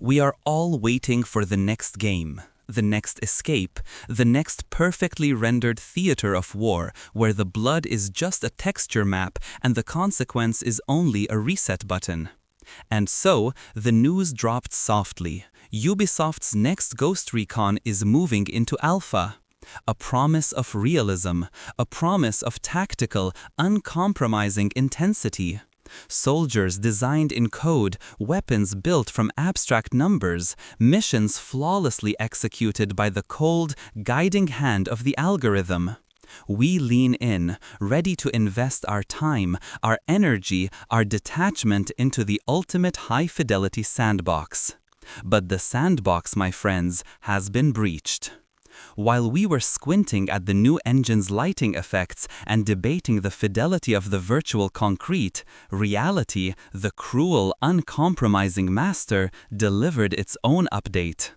We are all waiting for the next game, the next escape, the next perfectly rendered theater of war where the blood is just a texture map and the consequence is only a reset button. And so, the news dropped softly. Ubisoft's next Ghost Recon is moving into alpha. A promise of realism, a promise of tactical, uncompromising intensity. Soldiers designed in code, weapons built from abstract numbers, missions flawlessly executed by the cold, guiding hand of the algorithm. We lean in, ready to invest our time, our energy, our detachment into the ultimate high-fidelity sandbox. But the sandbox, my friends, has been breached. While we were squinting at the new engine's lighting effects and debating the fidelity of the virtual concrete, reality, the cruel, uncompromising master, delivered its own update.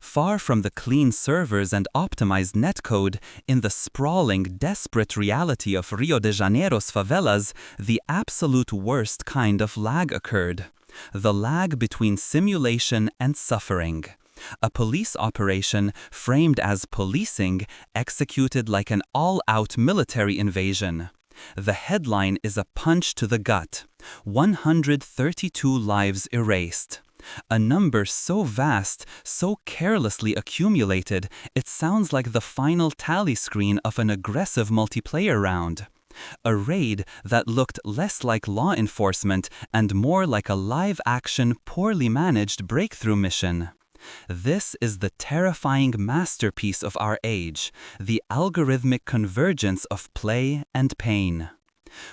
Far from the clean servers and optimized netcode, in the sprawling, desperate reality of Rio de Janeiro's favelas, the absolute worst kind of lag occurred. The lag between simulation and suffering. A police operation framed as policing, executed like an all-out military invasion. The headline is a punch to the gut. 132 lives erased. A number so vast, so carelessly accumulated, it sounds like the final tally screen of an aggressive multiplayer round. A raid that looked less like law enforcement and more like a live-action, poorly managed breakthrough mission. This is the terrifying masterpiece of our age, the algorithmic convergence of play and pain.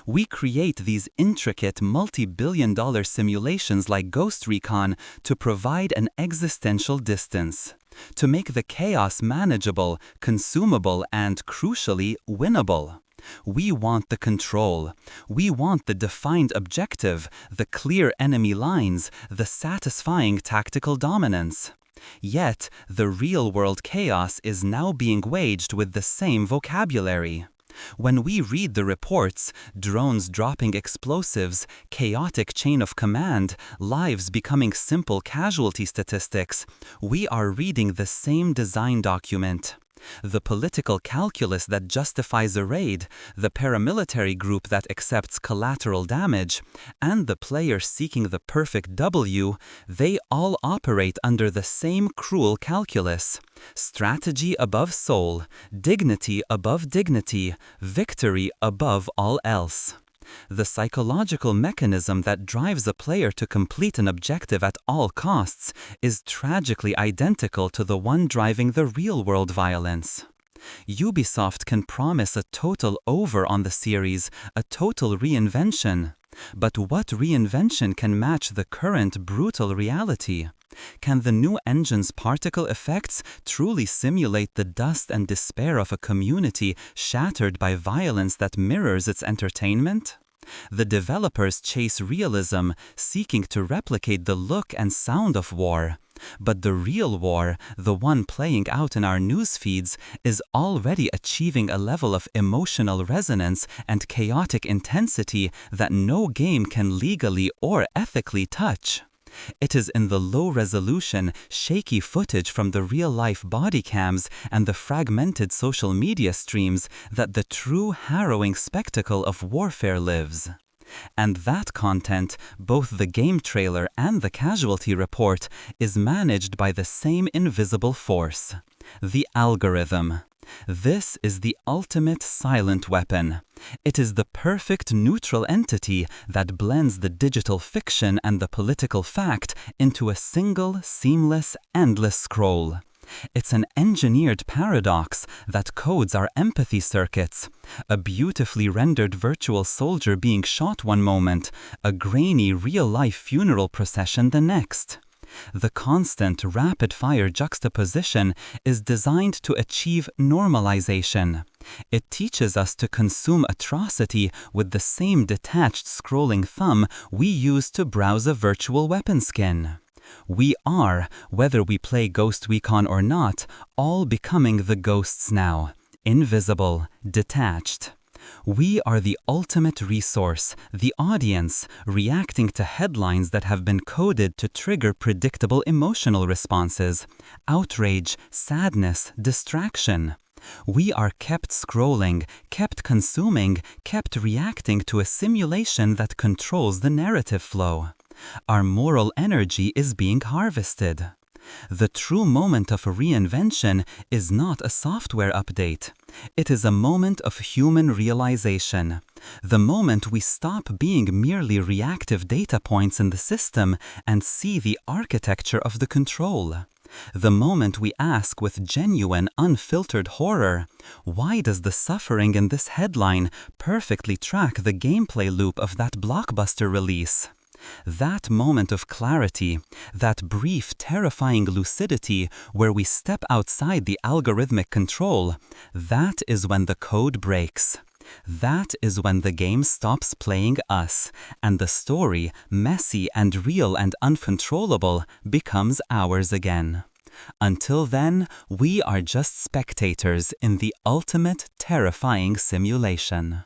We create these intricate multi-billion-dollar simulations like Ghost Recon to provide an existential distance, to make the chaos manageable, consumable, and, crucially, winnable. We want the control. We want the defined objective, the clear enemy lines, the satisfying tactical dominance. Yet, the real-world chaos is now being waged with the same vocabulary. When we read the reports, drones dropping explosives, chaotic chain of command, lives becoming simple casualty statistics, we are reading the same design document. The political calculus that justifies a raid, the paramilitary group that accepts collateral damage, and the player seeking the perfect W, they all operate under the same cruel calculus. Strategy above soul, dignity above dignity, victory above all else. The psychological mechanism that drives a player to complete an objective at all costs is tragically identical to the one driving the real-world violence. Ubisoft can promise a total over on the series, a total reinvention. But what reinvention can match the current brutal reality? Can the new engine's particle effects truly simulate the dust and despair of a community shattered by violence that mirrors its entertainment? The developers chase realism, seeking to replicate the look and sound of war. But the real war, the one playing out in our news feeds, is already achieving a level of emotional resonance and chaotic intensity that no game can legally or ethically touch. It is in the low-resolution, shaky footage from the real-life body cams and the fragmented social media streams that the true harrowing spectacle of warfare lives. And that content, both the game trailer and the casualty report, is managed by the same invisible force, the algorithm. This is the ultimate silent weapon. It is the perfect neutral entity that blends the digital fiction and the political fact into a single, seamless, endless scroll. It's an engineered paradox that codes our empathy circuits. A beautifully rendered virtual soldier being shot one moment, a grainy real-life funeral procession the next. The constant, rapid-fire juxtaposition is designed to achieve normalization. It teaches us to consume atrocity with the same detached scrolling thumb we use to browse a virtual weapon skin. We are, whether we play Ghost Recon or not, all becoming the ghosts now, invisible, detached. We are the ultimate resource, the audience, reacting to headlines that have been coded to trigger predictable emotional responses: outrage, sadness, distraction. We are kept scrolling, kept consuming, kept reacting to a simulation that controls the narrative flow. Our moral energy is being harvested. The true moment of reinvention is not a software update. It is a moment of human realization. The moment we stop being merely reactive data points in the system and see the architecture of the control. The moment we ask with genuine, unfiltered horror, why does the suffering in this headline perfectly track the gameplay loop of that blockbuster release? That moment of clarity, that brief, terrifying lucidity where we step outside the algorithmic control, that is when the code breaks. That is when the game stops playing us, and the story, messy and real and uncontrollable, becomes ours again. Until then, we are just spectators in the ultimate terrifying simulation.